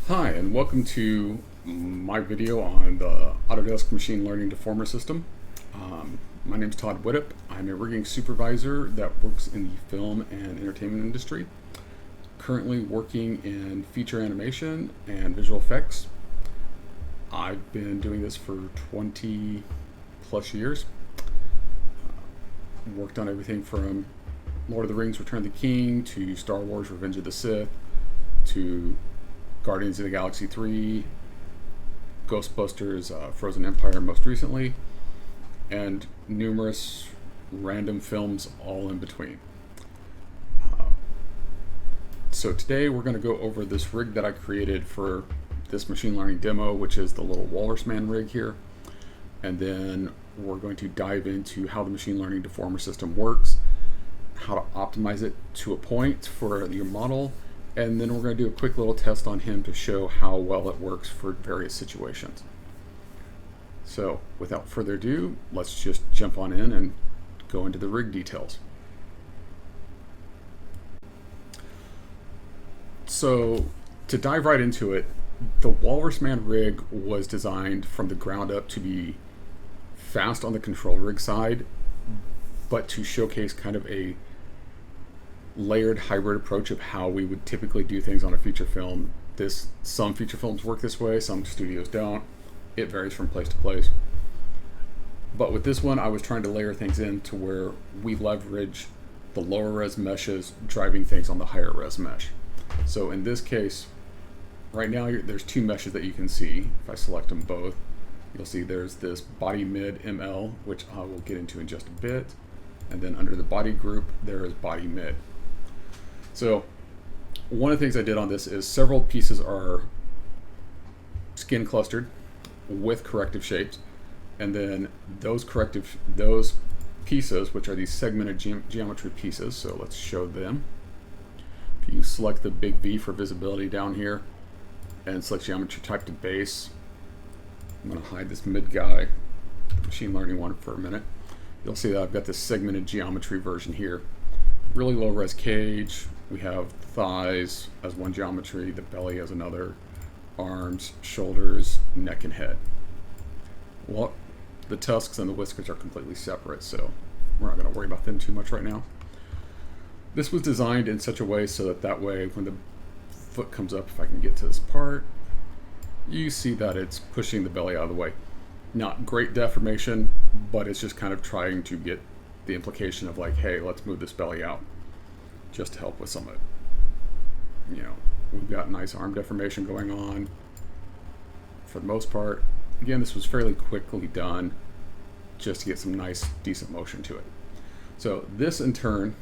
Hi, and welcome to my video on the Autodesk Machine Learning Deformer system. My name is Todd Widdop. I'm a rigging supervisor that works in the film and entertainment industry. Currently working in feature animation and visual effects. I've been doing this for 20 plus years. Worked on everything from Lord of the Rings Return of the King to Star Wars Revenge of the Sith to Guardians of the Galaxy 3, Ghostbusters, Frozen Empire most recently, and numerous random films all in between. So today we're going to go over this rig that I created for this machine learning demo, which is the little Walrus Man rig here. And then we're going to dive into how the machine learning deformer system works, how to optimize it to a point for your model, and then we're going to do a quick little test on him to show how well it works for various situations. So without further ado, let's just jump on in and go into the rig details. So to dive right into it, the Walrus Man rig was designed from the ground up to be fast on the control rig side, but to showcase kind of a layered hybrid approach of how we would typically do things on a feature film. Some feature films work this way, some studios don't. It varies from place to place. But with this one, I was trying to layer things in to where we leverage the lower res meshes driving things on the higher res mesh. So in this case, right now there's two meshes that you can see. If I select them both, you'll see there's this body mid ML, which I will get into in just a bit. And then under the body group, there is body mid. So one of the things I did on this is several pieces are skin clustered with corrective shapes, and then those pieces, which are these segmented geometry pieces, so let's show them. If you select the big V for visibility down here and select geometry type to base, I'm going to hide this mid guy, machine learning one, for a minute. You'll see that I've got this segmented geometry version here. Really low res cage. We have thighs as one geometry, the belly as another, arms, shoulders, neck, and head. Well, the tusks and the whiskers are completely separate, so we're not going to worry about them too much right now. This was designed in such a way so that way when the foot comes up, if I can get to this part, you see that it's pushing the belly out of the way. Not great deformation, but it's just kind of trying to get the implication of like, hey, let's move this belly out, just to help with some of it. You know, we've got nice arm deformation going on for the most part. Again, this was fairly quickly done just to get some nice, decent motion to it. So this in turn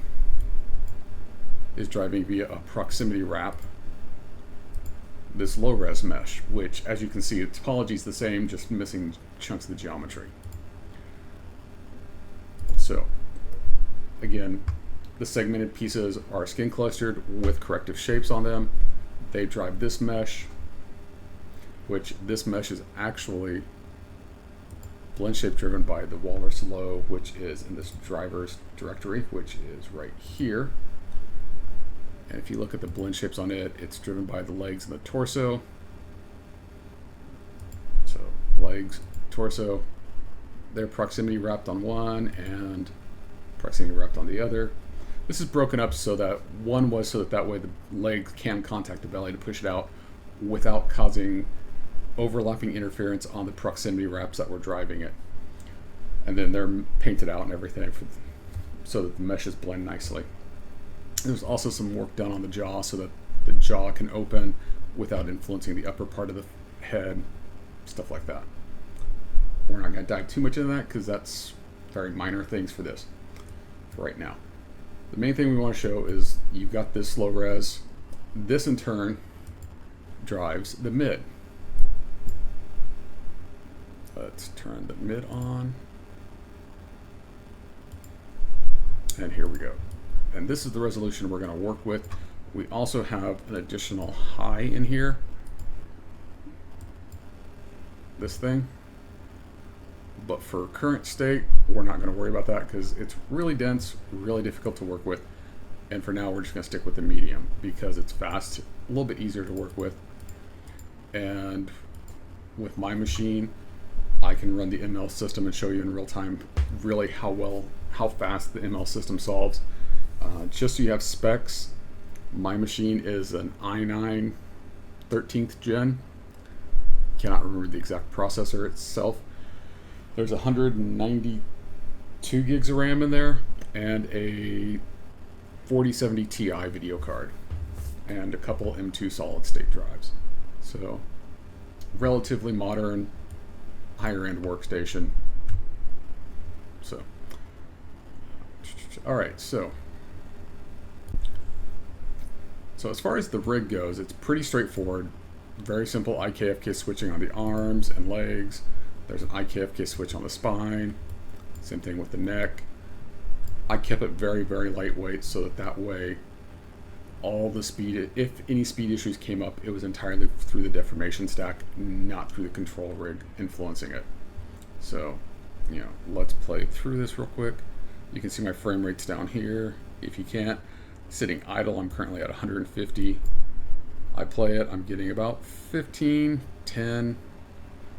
is driving via a proximity wrap, this low res mesh, which as you can see, its topology is the same, just missing chunks of the geometry. So again, the segmented pieces are skin clustered with corrective shapes on them. They drive this mesh, which this mesh is actually blend shape driven by the Walrus Low, which is in this drivers directory, which is right here. And if you look at the blend shapes on it, it's driven by the legs and the torso. So legs, torso, they're proximity wrapped on one and proximity wrapped on the other. This is broken up so that that way the leg can contact the belly to push it out without causing overlapping interference on the proximity wraps that were driving it. And then they're painted out and everything so that the meshes blend nicely. There's also some work done on the jaw so that the jaw can open without influencing the upper part of the head, stuff like that. We're not going to dive too much into that because that's very minor things for this for right now. The main thing we want to show is you've got this low res. This in turn drives the mid. Let's turn the mid on. And here we go. And this is the resolution we're going to work with. We also have an additional high in here. This thing. But for current state, we're not going to worry about that because it's really dense, really difficult to work with. And for now, we're just going to stick with the medium because it's fast, a little bit easier to work with. and with my machine, I can run the ML system and show you in real time really how fast the ML system solves. Just so you have specs, my machine is an i9 13th gen. Cannot remember the exact processor itself. There's 192 gigs of RAM in there and a 4070 Ti video card and a couple M2 solid state drives. So relatively modern, higher end workstation. So all right, so as far as the rig goes, it's pretty straightforward. Very simple IKFK switching on the arms and legs. There's an IKFK switch on the spine. Same thing with the neck. I kept it very, very lightweight so that way all the speed, if any speed issues came up, it was entirely through the deformation stack, not through the control rig influencing it. So, let's play through this real quick. You can see my frame rates down here. If you can't, sitting idle, I'm currently at 150. I play it, I'm getting about 15, 10.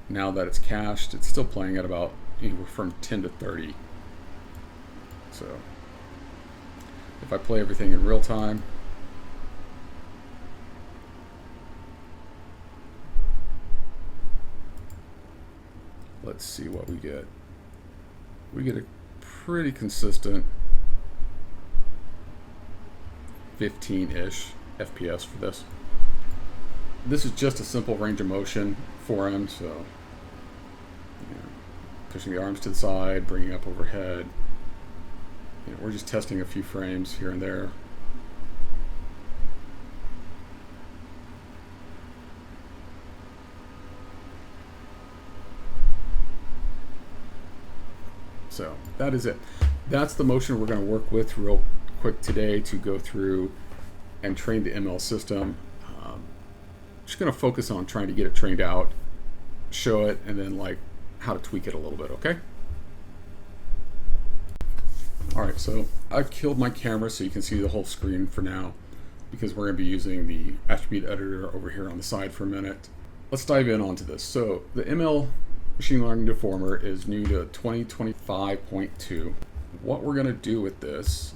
Now that it's cached, it's still playing at about anywhere from 10 to 30. So if I play everything in real time, let's see what we get. We get a pretty consistent 15-ish FPS for this. This is just a simple range of motion for him, so pushing the arms to the side, bringing up overhead. We're just testing a few frames here and there. So that is it. That's the motion we're going to work with real quick today to go through and train the ML system. Just going to focus on trying to get it trained out, show it, and then how to tweak it a little bit, okay? All right, so I've killed my camera so you can see the whole screen for now because we're going to be using the attribute editor over here on the side for a minute. Let's dive in onto this. So the ML Machine Learning Deformer is new to 2025.2. What we're going to do with this,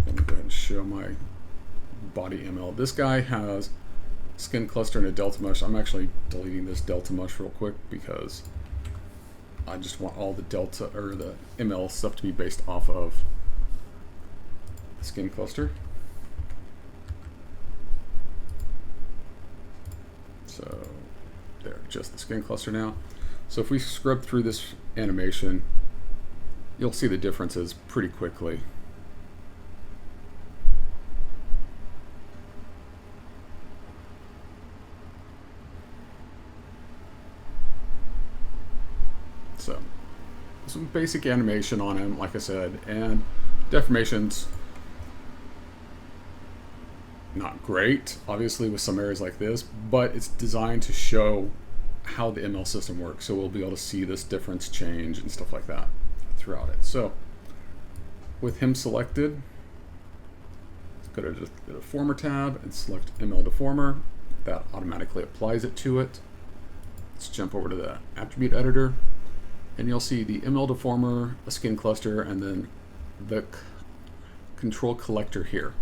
let me go ahead and show my body ML. This guy has skin cluster and a delta mesh. I'm actually deleting this delta mesh real quick because I just want all the delta or the ML stuff to be based off of the skin cluster. So there, just the skin cluster now. So if we scrub through this animation, you'll see the differences pretty quickly. So some basic animation on him, like I said, and deformations, not great, obviously, with some areas like this, but it's designed to show how the ML system works. So we'll be able to see this difference change and stuff like that throughout it. So with him selected, let's go to the Deformer tab and select ML Deformer. That automatically applies it to it. Let's jump over to the attribute editor. And you'll see the ML Deformer, a skin cluster, and then the control collector here.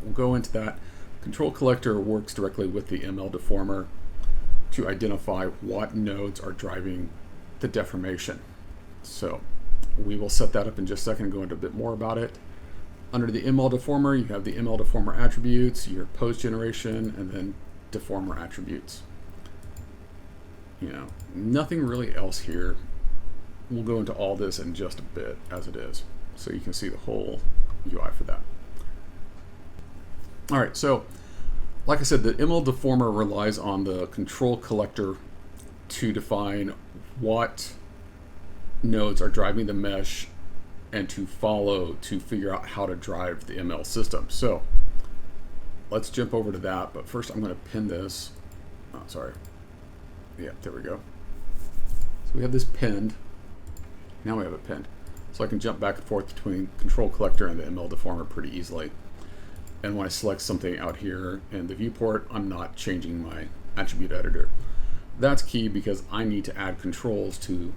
We'll go into that. Control collector works directly with the ML Deformer to identify what nodes are driving the deformation. So we will set that up in just a second and go into a bit more about it. Under the ML Deformer, you have the ML Deformer attributes, your pose generation, and then deformer attributes. Nothing really else here. We'll go into all this in just a bit as it is, so you can see the whole UI for that. All right, so like I said, the ML Deformer relies on the control collector to define what nodes are driving the mesh and to follow to figure out how to drive the ML system. So let's jump over to that, but first I'm going to pin this. Oh, sorry. Yeah, there we go. So we have this pinned. Now we have it pinned. So I can jump back and forth between control collector and the ML Deformer pretty easily. And when I select something out here in the viewport, I'm not changing my attribute editor. That's key because I need to add controls to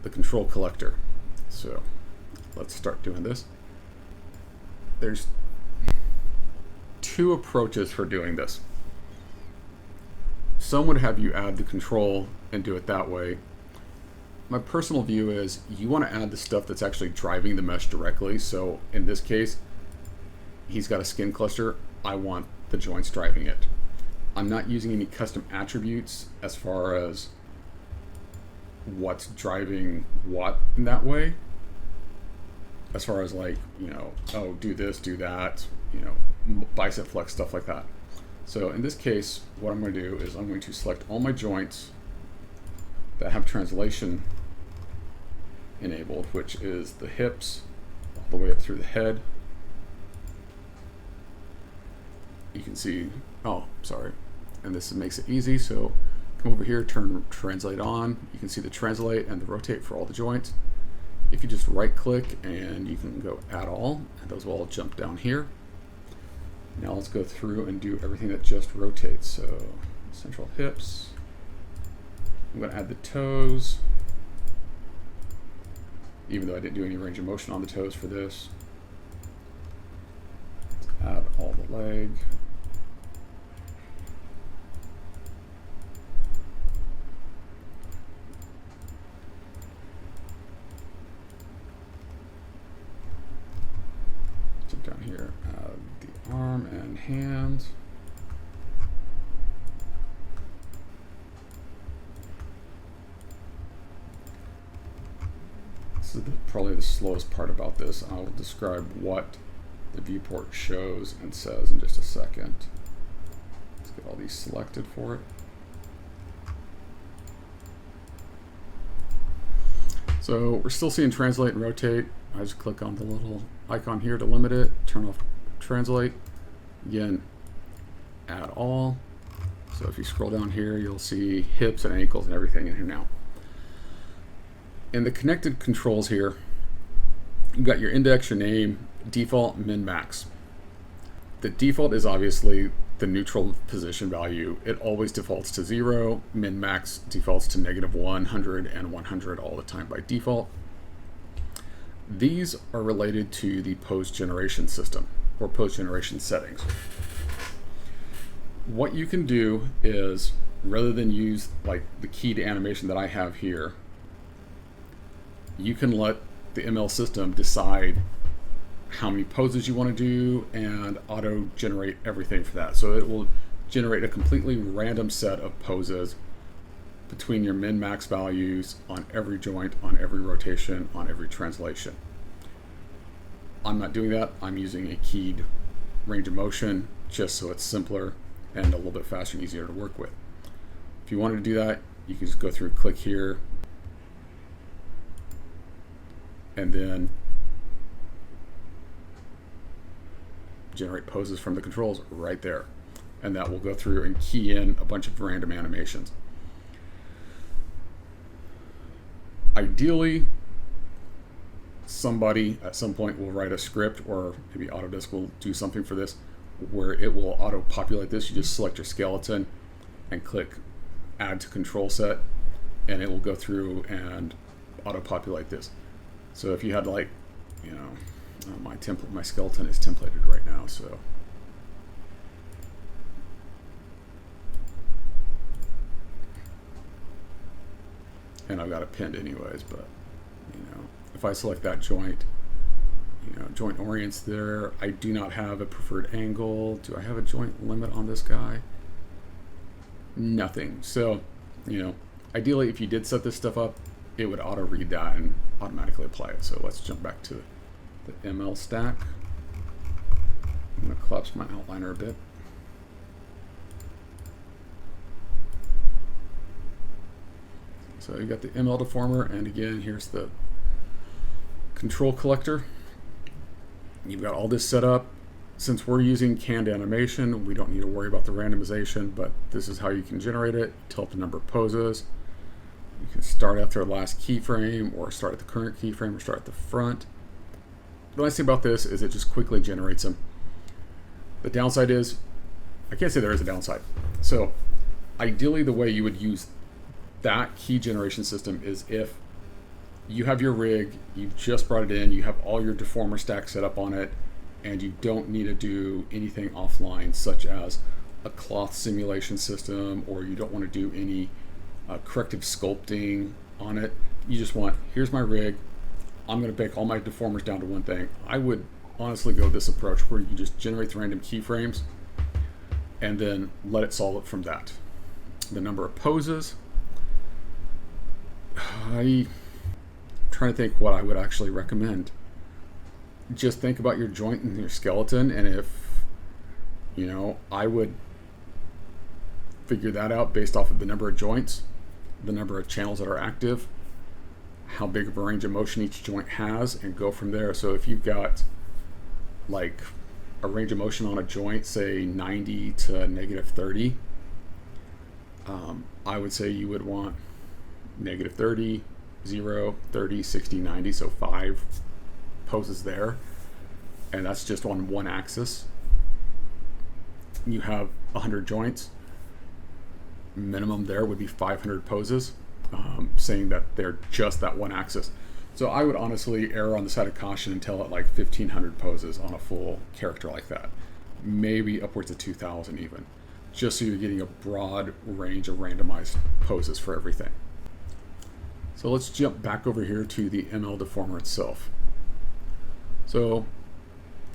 the control collector. So let's start doing this. There's two approaches for doing this. Some would have you add the control and do it that way. My personal view is you want to add the stuff that's actually driving the mesh directly. So in this case, he's got a skin cluster. I want the joints driving it. I'm not using any custom attributes as far as what's driving what in that way. As far as like, you know, oh, do this, do that, you know, bicep flex, stuff like that. So in this case, what I'm going to do is I'm going to select all my joints that have translation enabled, which is the hips all the way up through the head. You can see, oh, sorry. And this makes it easy. So come over here, turn translate on. You can see the translate and the rotate for all the joints. If you just right click and you can go add all, and those will all jump down here. Now let's go through and do everything that just rotates. So central hips. I'm going to add the toes, even though I didn't do any range of motion on the toes for this. Let's add all the leg. Jump down here, add the arm and hand. This is probably the slowest part about this. I will describe what the viewport shows and says in just a second. Let's get all these selected for it. So we're still seeing translate and rotate. I just click on the little icon here to limit it, turn off translate. Again, add all. So if you scroll down here, you'll see hips and ankles and everything in here now. In the connected controls here, you've got your index, your name, default, min, max. The default is obviously the neutral position value. It always defaults to 0. Min, max defaults to -100 and 100 all the time by default. These are related to the pose generation system or pose generation settings. What you can do is, rather than use like the keyed animation that I have here, you can let the ML system decide how many poses you want to do and auto generate everything for that. So it will generate a completely random set of poses between your min max values on every joint, on every rotation, on every translation. I'm not doing that. I'm using a keyed range of motion just so it's simpler and a little bit faster and easier to work with. If you wanted to do that, you can just go through, click here, and then generate poses from the controls right there. And that will go through and key in a bunch of random animations. Ideally, somebody at some point will write a script, or maybe Autodesk will do something for this, where it will auto-populate this. You just select your skeleton and click Add to Control Set, and it will go through and auto-populate this. So if you had like, you know, my skeleton is templated right now, so. And I've got it pinned anyways, but, you know, if I select that joint, you know, joint orients there. I do not have a preferred angle. Do I have a joint limit on this guy? Nothing. So, you know, ideally if you did set this stuff up, it would auto read that and automatically apply it. So let's jump back to the ML stack. I'm going to collapse my outliner a bit. So you got the ML deformer, and again, here's the control collector. You've got all this set up. Since we're using canned animation, we don't need to worry about the randomization, but this is how you can generate it. Tell it the number of poses. You can start after the last keyframe, or start at the current keyframe, or start at the front. The nice thing about this is it just quickly generates them. The downside is, I can't say there is a downside. So ideally the way you would use that key generation system is if you have your rig, you've just brought it in, you have all your deformer stack set up on it, and you don't need to do anything offline, such as a cloth simulation system, or you don't want to do any corrective sculpting on it. You just want, here's my rig, I'm going to bake all my deformers down to one thing. I would honestly go this approach where you just generate the random keyframes and then let it solve it from that. The number of poses, I'm trying to think what I would actually recommend. Just think about your joint and your skeleton, and if, you know, I would figure that out based off of the number of joints, the number of channels that are active, how big of a range of motion each joint has, and go from there. So if you've got like a range of motion on a joint, say 90 to negative 30, I would say you would want negative 30, 0, 30, 60, 90, so 5 poses there, and that's just on one axis. You have 100 joints, minimum there would be 500 poses, saying that they're just that one axis. So I would honestly err on the side of caution and tell it like 1,500 poses on a full character like that, maybe upwards of 2,000 even, just so you're getting a broad range of randomized poses for everything. So let's jump back over here to the ML deformer itself. So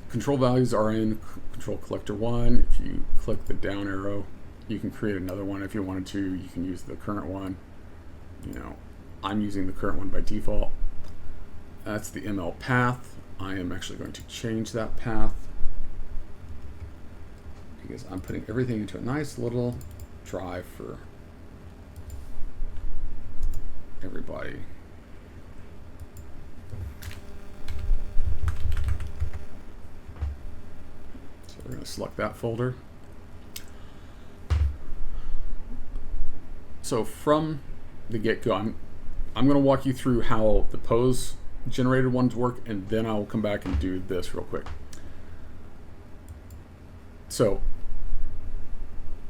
control values are in control collector 1. If you click the down arrow, you can create another one if you wanted to. You can use the current one. You know, I'm using the current one by default. That's the ML path. I am actually going to change that path because I'm putting everything into a nice little drive for everybody. So we're going to select that folder. So from the get-go, I'm going to walk you through how the pose generated ones work, and then I'll come back and do this real quick. So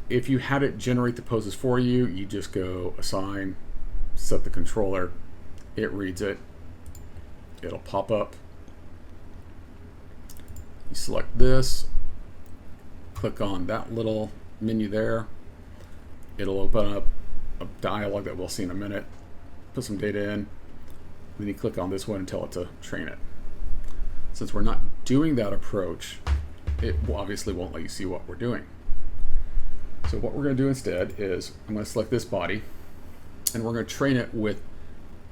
if you had it generate the poses for you, you just go assign, set the controller, it reads it, it'll pop up. You select this, click on that little menu there, it'll open up a dialog that we'll see in a minute, put some data in, then you click on this one and tell it to train it. Since we're not doing that approach, it obviously won't let you see what we're doing. So what we're going to do instead is I'm going to select this body, and we're going to train it with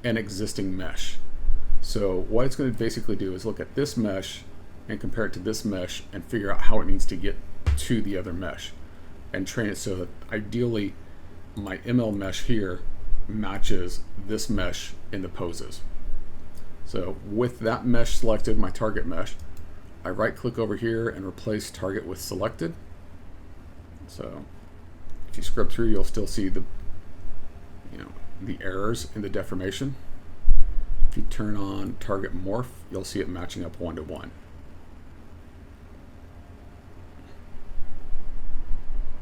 an existing mesh. So what it's going to basically do is look at this mesh and compare it to this mesh and figure out how it needs to get to the other mesh and train it so that ideally my ML mesh here matches this mesh in the poses. So with that mesh selected, my target mesh, I right click over here and replace target with selected. So if you scrub through, you'll still see the errors in the deformation. If you turn on target morph, you'll see it matching up 1-to-1.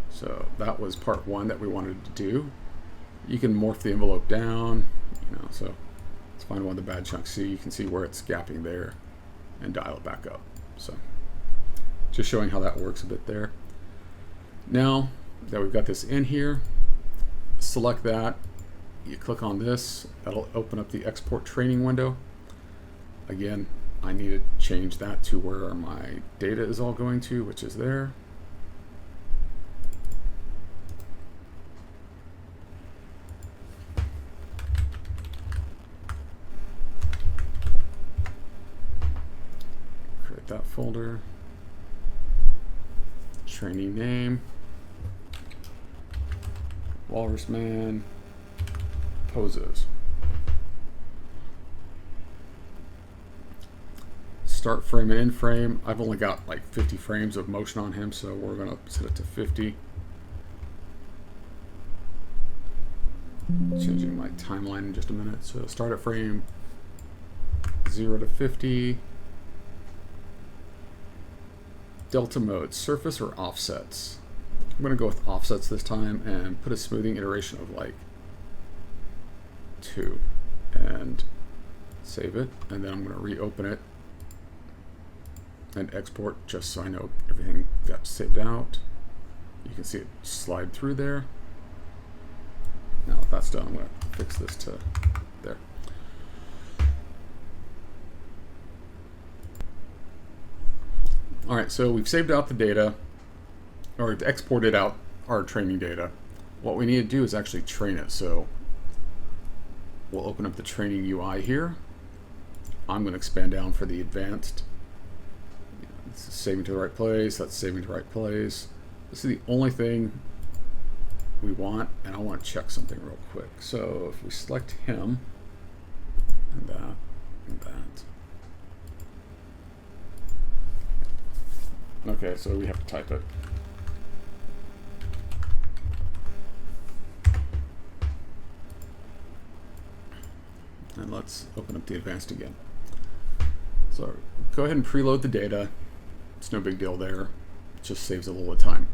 So that was part 1 that we wanted to do. You can morph the envelope down, so let's find one of the bad chunks. See, you can see where it's gapping there and dial it back up. So just showing how that works a bit there. Now that we've got this in here, select that, you click on this, that'll open up the export training window. Again, I need to change that to where my data is all going to, which is there. Create that folder, training name, Walrus Man, poses. Start frame and end frame. I've only got like 50 frames of motion on him, so we're going to set it to 50. Changing my timeline in just a minute. So start at frame 0 to 50. delta mode, surface or offsets. I'm going to go with offsets this time and put a smoothing iteration of like 2 and save it, and then I'm going to reopen it and export just so I know everything got saved out. You can see it slide through there. Now if that's done, I'm going to fix this to there. Alright, so we've saved out the data, or we've exported out our training data. What we need to do is actually train it. So we'll open up the training UI here. I'm going to expand down for the advanced. This is saving to the right place, that's saving to the right place. This is the only thing we want, and I want to check something real quick. So if we select him, and that, and that. Okay, so we have to type it. And let's open up the advanced again. So go ahead and preload the data. It's no big deal there. It just saves a little bit of time.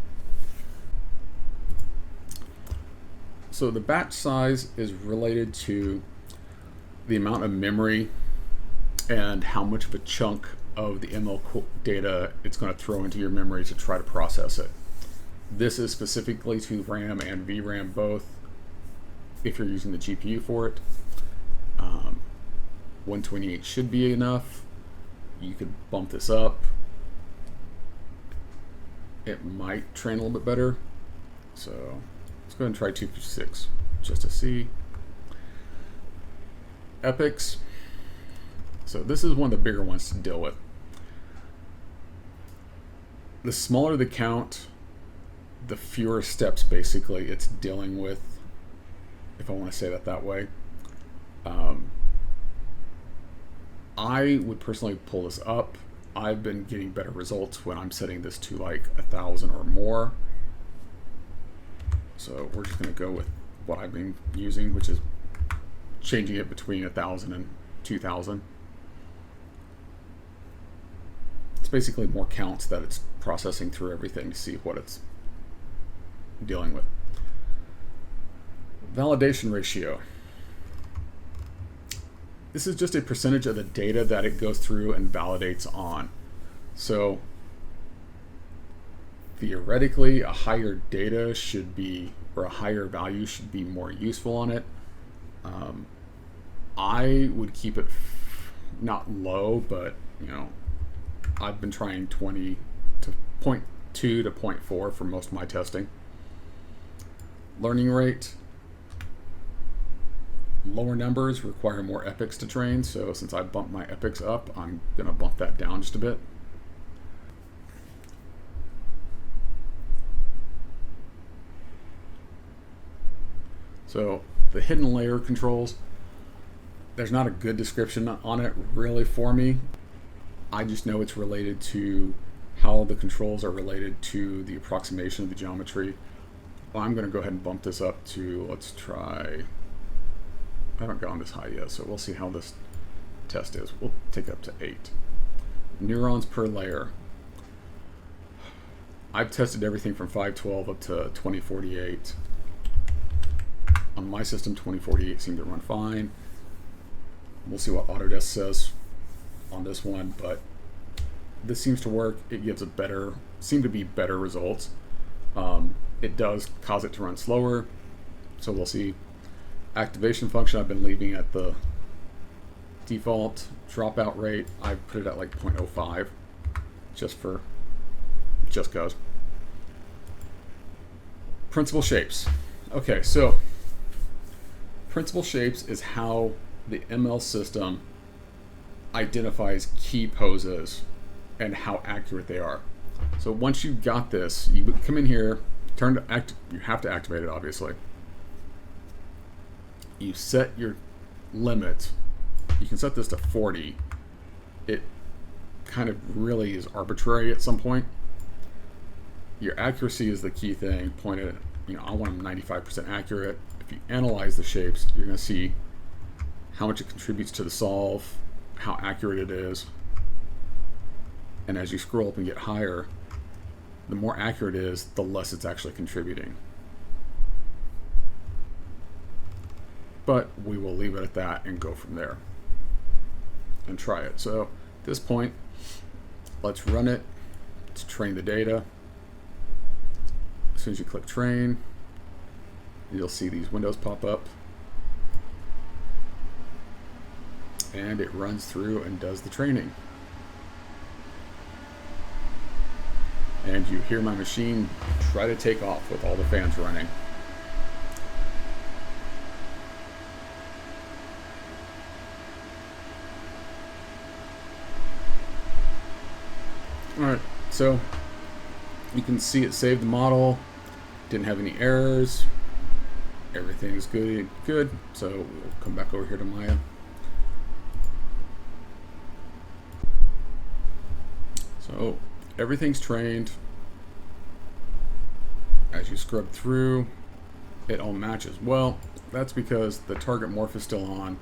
So the batch size is related to the amount of memory and how much of a chunk of the ML data it's going to throw into your memory to try to process it. This is specifically to RAM and VRAM both, if you're using the GPU for it. 128 should be enough. You could bump this up. It might train a little bit better. So let's go ahead and try 256 just to see. Epics. So this is one of the bigger ones to deal with. The smaller the count, the fewer steps basically it's dealing with, if I want to say that way. I would personally pull this up. I've been getting better results when I'm setting this to like 1,000 or more. So we're just going to go with what I've been using, which is changing it between 1,000 and 2,000. It's basically more counts that it's processing through everything to see what it's dealing with. Validation ratio. This is just a percentage of the data that it goes through and validates on. So theoretically, a higher data should be, or a higher value should be more useful on it. I would keep it not low, but you know, I've been trying 20 to 0.2 to 0.4 for most of my testing. Learning rate. Lower numbers require more epics to train, so since I bumped my epics up, I'm going to bump that down just a bit. So the hidden layer controls, there's not a good description on it really for me. I just know it's related to how the controls are related to the approximation of the geometry. Well, I'm going to go ahead and bump this up to, let's try, I haven't gone this high yet, so we'll see how this test is. We'll take it up to 8. Neurons per layer. I've tested everything from 512 up to 2048. On my system, 2048 seemed to run fine. We'll see what Autodesk says on this one, but this seems to work. It gives seem to be better results. It does cause it to run slower, so we'll see. Activation function I've been leaving at the default. Dropout rate I put it at like 0.05 just goes. Principal shapes. Okay, so principal shapes is how the ML system identifies key poses and how accurate they are. So once you've got this, you would come in here, you have to activate it obviously. You set your limit. You can set this to 40. It kind of really is arbitrary at some point. Your accuracy is the key thing. Pointed, I want them 95% accurate. If you analyze the shapes, you're going to see how much it contributes to the solve, how accurate it is. And as you scroll up and get higher, the more accurate it is, the less it's actually contributing. But we will leave it at that and go from there and try it. So at this point, let's run it to train the data. As soon as you click train, you'll see these windows pop up. And it runs through and does the training. And you hear my machine try to take off with all the fans running. Alright, so you can see it saved the model, didn't have any errors, everything is good. So we'll come back over here to Maya. So everything's trained. As you scrub through, it all matches. Well, that's because the target morph is still on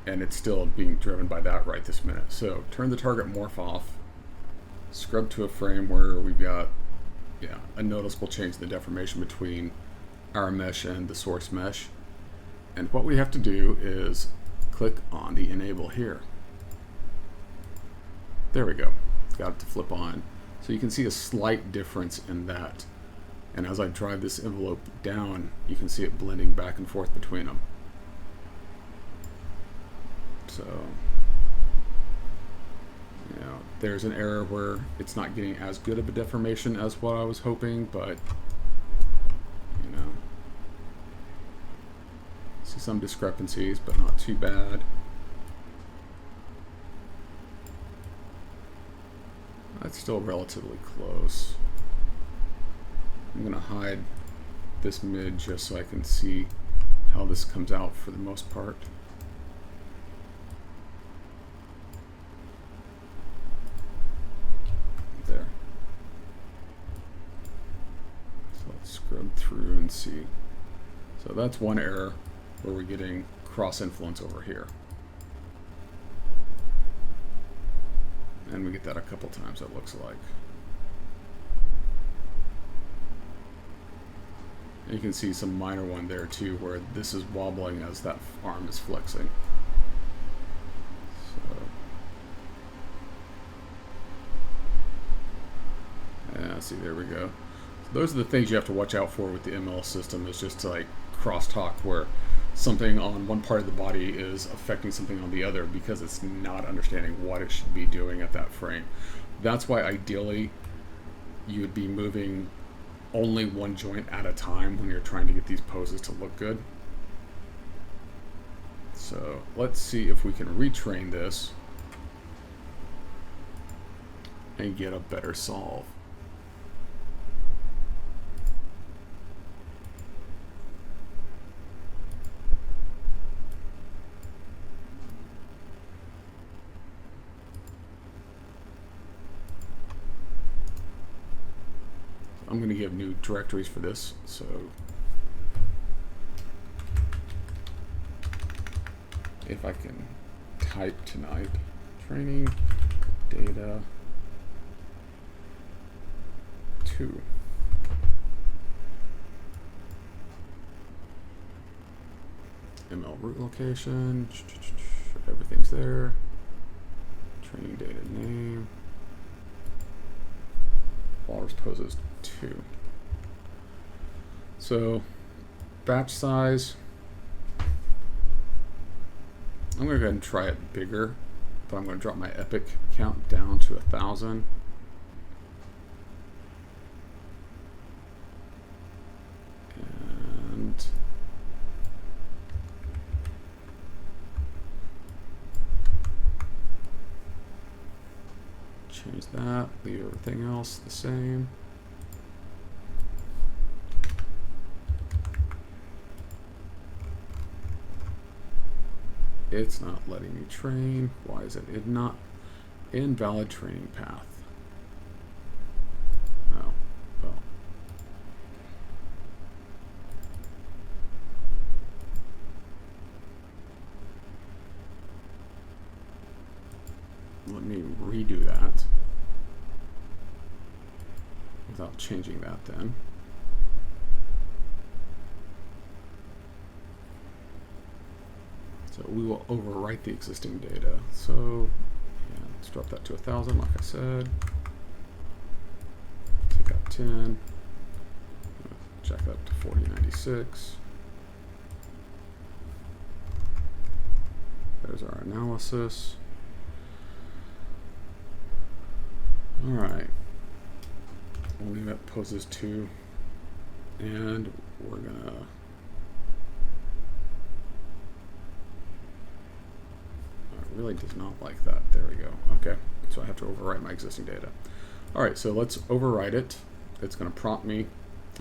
and it's still being driven by that right this minute. So turn the target morph off, scrub to a frame where we've got a noticeable change in the deformation between our mesh and the source mesh. And what we have to do is click on the enable here. There we go. Got it to flip on. So you can see a slight difference in that. And as I drive this envelope down, you can see it blending back and forth between them. So, there's an error where it's not getting as good of a deformation as what I was hoping, but, see some discrepancies, but not too bad. That's still relatively close. I'm going to hide this mid just so I can see how this comes out for the most part. There. So let's scrub through and see. So that's one error where we're getting cross influence over here. And we get that a couple times, it looks like. And you can see some minor one there too, where this is wobbling as that arm is flexing. So, yeah, see, there we go. So those are the things you have to watch out for with the ML system, is just to like crosstalk where something on one part of the body is affecting something on the other because it's not understanding what it should be doing at that frame. That's why ideally you would be moving only one joint at a time when you're trying to get these poses to look good. So let's see if we can retrain this and get a better solve. I'm going to give new directories for this, so if I can type tonight, training data 2. ML root location, everything's there, training data name, Walrus poses 2. So batch size, I'm going to go ahead and try it bigger, but I'm going to drop my epic count down to 1,000. And change that, leave everything else the same. It's not letting me train. Why is it not invalid training path? Oh, well. Let me redo that. without changing that then. So we will overwrite the existing data. So yeah, let's drop that to 1,000, like I said. Take out 10. Jack that up to 4096. There's our analysis. All right. We'll leave it poses 2. And we're gonna really does not like that. There we go. Okay, so I have to overwrite my existing data. All right, so let's overwrite it. It's going to prompt me.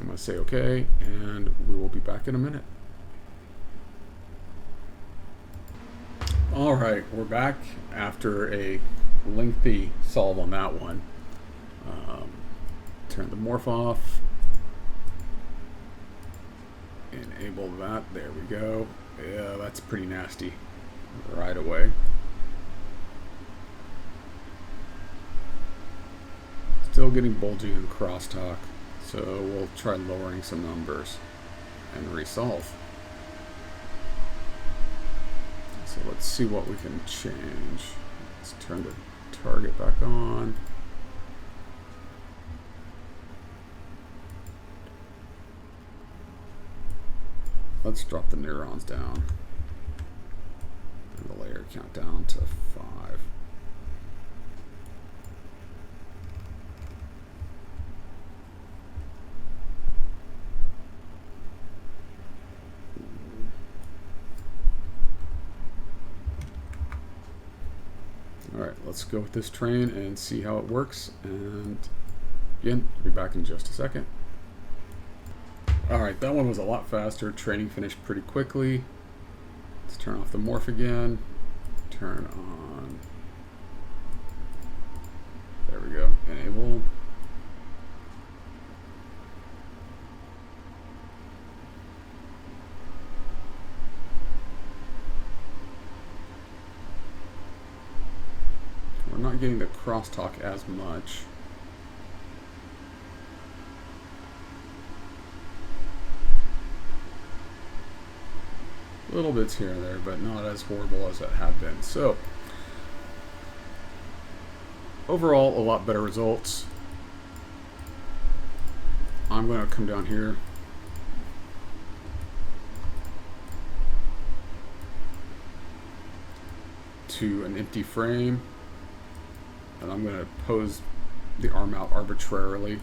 I'm going to say OK, and we will be back in a minute. All right, we're back after a lengthy solve on that one. Turn the morph off. Enable that. There we go. Yeah, that's pretty nasty right away. Still getting bulging and crosstalk, so we'll try lowering some numbers and resolve. So let's see what we can change. Let's turn the target back on. Let's drop the neurons down and the layer count down to 5. Alright, let's go with this train and see how it works, and again, I'll be back in just a second. Alright, that one was a lot faster. Training finished pretty quickly. Let's turn off the morph again. Turn on, there we go, enable. We're not getting the crosstalk as much. Little bits here and there, but not as horrible as it had been. So overall, a lot better results. I'm going to come down here to an empty frame, and I'm going to pose the arm out arbitrarily.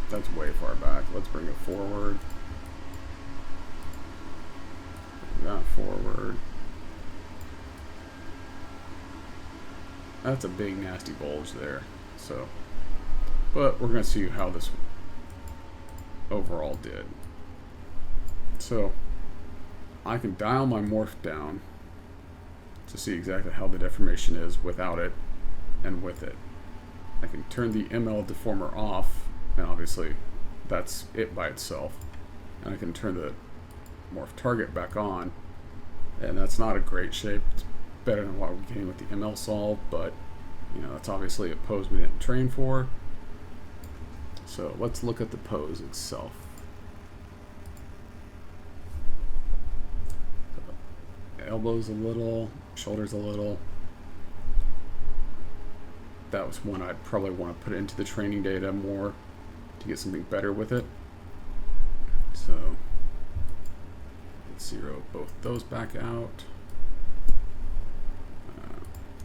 That's way far back. Let's bring it forward. Bring that forward. That's a big nasty bulge there. So, but we're going to see how this overall did. So I can dial my morph down to see exactly how the deformation is without it and with it. I can turn the ML deformer off, and obviously that's it by itself. And I can turn the morph target back on, and that's not a great shape. It's better than what we're getting with the ML solve, but you know, that's obviously a pose we didn't train for. So let's look at the pose itself. Elbows a little, shoulders a little. That was one I'd probably want to put into the training data more to get something better with it. So let's zero both those back out.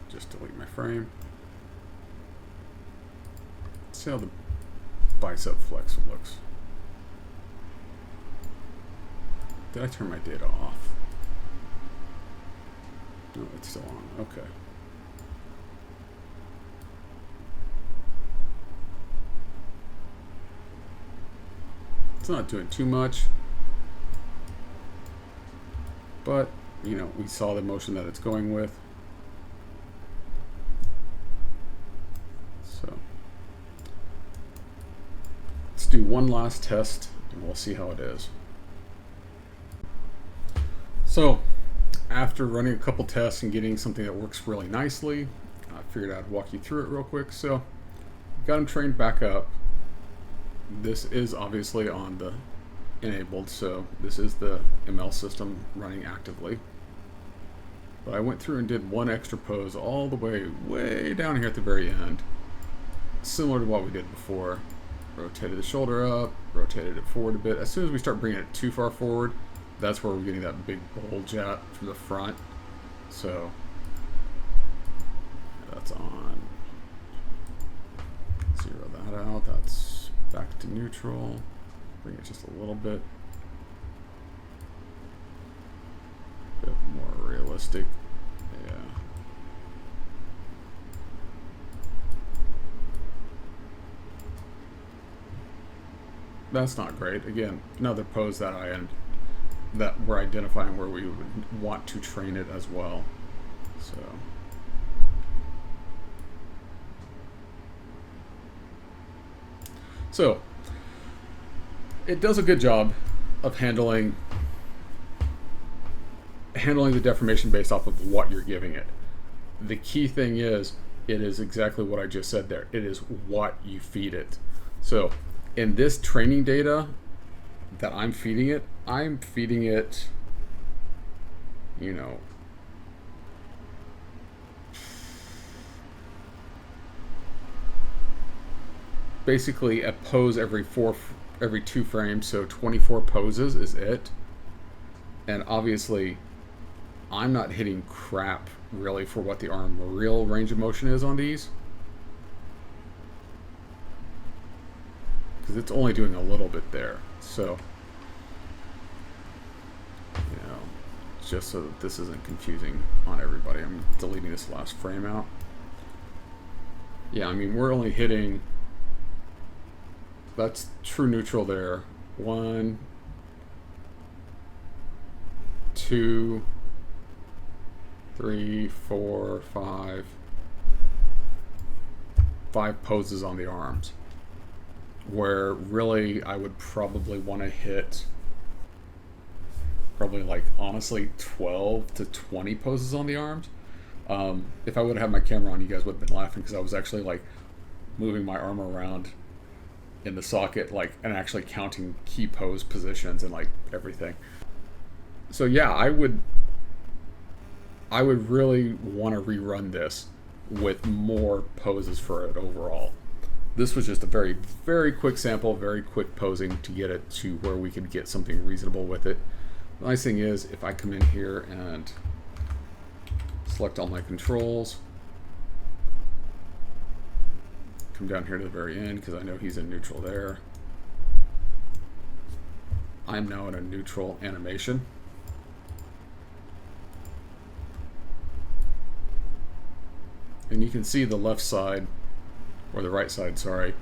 Just delete my frame. Let's see how the bicep flex looks. Did I turn my data off? No, it's still on. Okay. It's not doing too much, but you know, we saw the motion that it's going with. So let's do one last test and we'll see how it is. So after running a couple tests and getting something that works really nicely, I figured I'd walk you through it real quick. So got them trained back up. This is obviously on the enabled, so this is the ML system running actively. But I went through and did one extra pose all the way down here at the very end, similar to what we did before. Rotated the shoulder up, rotated it forward a bit. As soon as we start bringing it too far forward, that's where we're getting that big bulge at from the front. So that's on. Zero that out. That's back to neutral. Bring it just a little bit more realistic. Yeah. That's not great. Again, another pose that that we're identifying where we would want to train it as well. So it does a good job of handling the deformation based off of what you're giving it. The key thing is, it is exactly what I just said there. It is what you feed it. So in this training data that I'm feeding it, you know, basically a pose every 2 frames, so 24 poses is it. And obviously I'm not hitting crap really for what the arm real range of motion is on these, because it's only doing a little bit there. So, you know, just so that this isn't confusing on everybody, I'm deleting this last frame out. Yeah, I mean, we're only hitting, that's true neutral there. 1, 2, 3, 4, 5 poses on the arms, where really I would probably want to hit like honestly 12 to 20 poses on the arms. If I would have had my camera on, you guys would have been laughing, because I was actually like moving my arm around in the socket, like, and actually counting key pose positions and like everything. So yeah, I would really want to rerun this with more poses for it overall. This was just a very, very quick sample, very quick posing to get it to where we could get something reasonable with it. The nice thing is, if I come in here and select all my controls, come down here to the very end, because I know he's in neutral there. I'm now in a neutral animation. And you can see the left side, or the right side, sorry,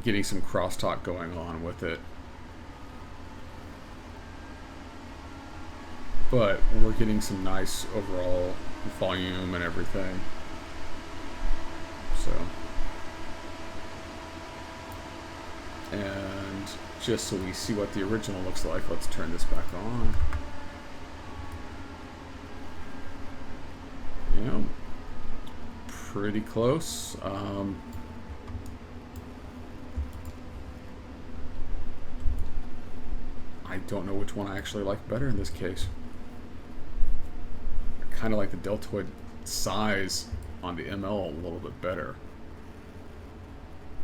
getting some crosstalk going on with it. But we're getting some nice overall volume and everything. So, and just so we see what the original looks like, let's turn this back on. You know, pretty close. I don't know which one I actually like better in this case. I kind of like the deltoid size on the ML a little bit better.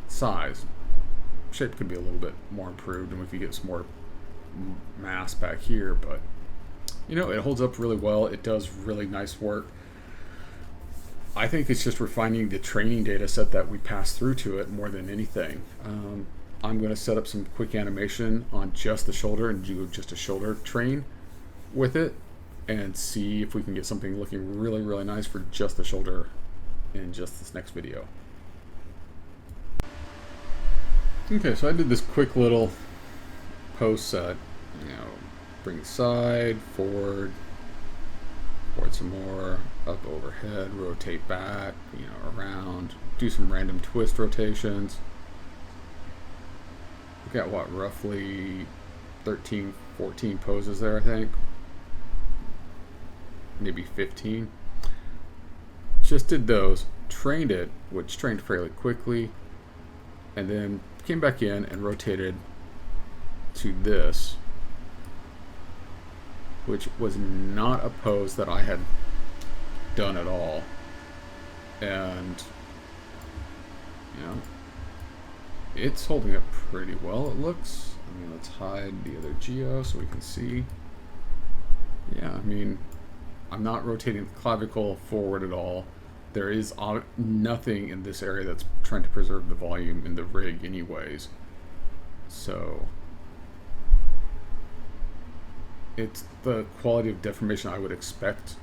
Size. Shape could be a little bit more improved, and we could get some more mass back here, but you know, it holds up really well. It does really nice work. I think it's just refining the training data set that we pass through to it more than anything. I'm going to set up some quick animation on just the shoulder and do just a shoulder train with it, and see if we can get something looking really, really nice for just the shoulder in just this next video. Okay, so I did this quick little pose set. You know, bring side, forward some more, up overhead, rotate back, you know, around, do some random twist rotations. We've got what, roughly 13, 14 poses there, I think. maybe 15. Just did those, trained it, which trained fairly quickly, and then came back in and rotated to this, which was not a pose that I had done at all. And, you know, it's holding up pretty well, it looks. I mean, let's hide the other geo so we can see. Yeah, I mean, I'm not rotating the clavicle forward at all. There is nothing in this area that's trying to preserve the volume in the rig anyways. So it's the quality of deformation I would expect.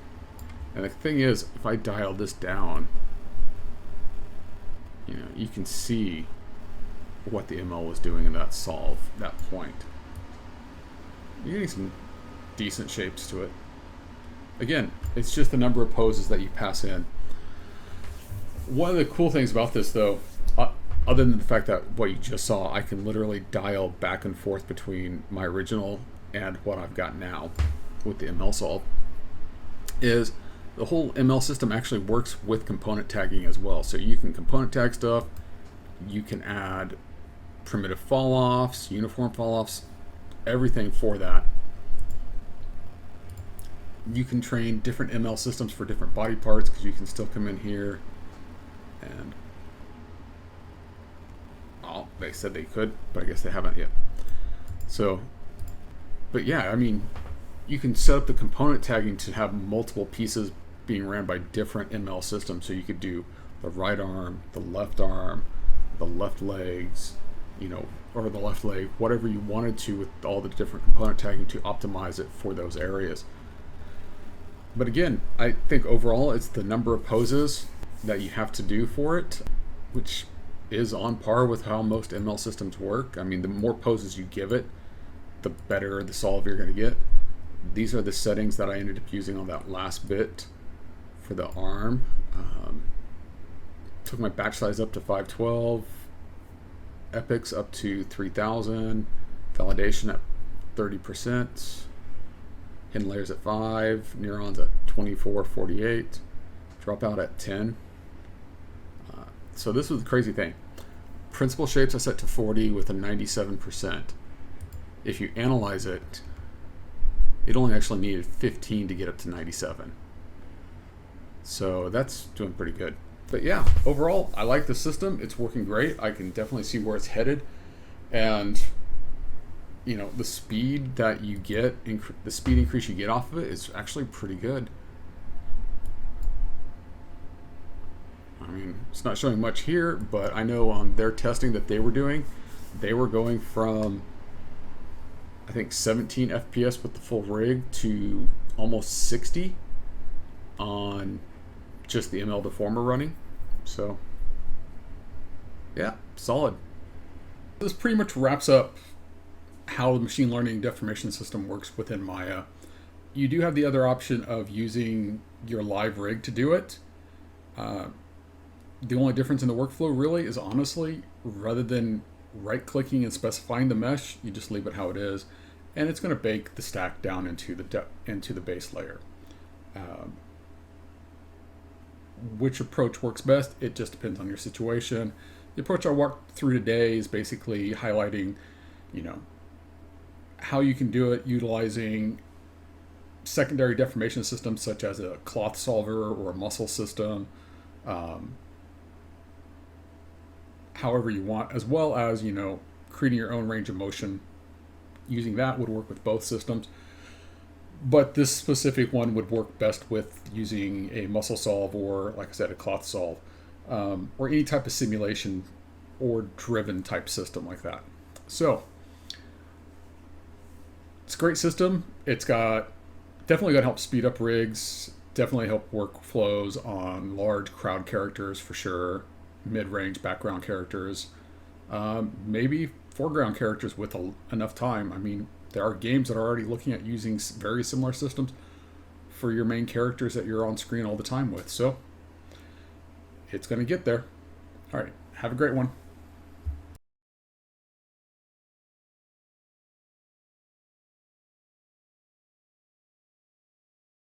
And the thing is, if I dial this down, you know, you can see what the ML was doing in that solve, that point. You're getting some decent shapes to it. Again, it's just the number of poses that you pass in. One of the cool things about this, though, other than the fact that what you just saw, I can literally dial back and forth between my original and what I've got now with the ML solve, is the whole ML system actually works with component tagging as well. So you can component tag stuff, you can add primitive fall-offs, uniform fall-offs, everything for that. You can train different ML systems for different body parts, because you can still come in here and, oh, they said they could, but I guess they haven't yet. So, but yeah, I mean, you can set up the component tagging to have multiple pieces being ran by different ML systems. So you could do the right arm, the left legs, you know, or the left leg, whatever you wanted to with all the different component tagging to optimize it for those areas. But again, I think overall it's the number of poses that you have to do for it, which is on par with how most ML systems work. I mean, the more poses you give it, the better the solve you're going to get. These are the settings that I ended up using on that last bit for the arm. Took my batch size up to 512, epics up to 3000, validation at 30%, hidden layers at 5, neurons at 2448, dropout at 10. So this was the crazy thing. Principal shapes I set to 40 with a 97%. If you analyze it, it only actually needed 15 to get up to 97. So that's doing pretty good. But yeah, overall, I like the system. It's working great. I can definitely see where it's headed. And, you know, the speed that you get, the speed increase you get off of it is actually pretty good. I mean, it's not showing much here, but I know on their testing that they were doing, they were going from, I think, 17 FPS with the full rig to almost 60 on just the ML Deformer running. So yeah, solid. This pretty much wraps up how the machine learning deformation system works within Maya. You do have the other option of using your live rig to do it. The only difference in the workflow really is, honestly, rather than right-clicking and specifying the mesh, you just leave it how it is, and it's going to bake the stack down into the base layer. Which approach works best? It just depends on your situation. The approach I walked through today is basically highlighting, you know, how you can do it utilizing secondary deformation systems such as a cloth solver or a muscle system, however you want, as well as, you know, creating your own range of motion. Using that would work with both systems, but this specific one would work best with using a muscle solve or, like I said, a cloth solve, or any type of simulation or driven type system like that. So it's a great system. It's got definitely going to help speed up rigs, definitely help workflows on large crowd characters for sure, mid-range background characters, maybe foreground characters with enough time. I mean, there are games that are already looking at using very similar systems for your main characters that you're on screen all the time with. So it's going to get there. All right, have a great one.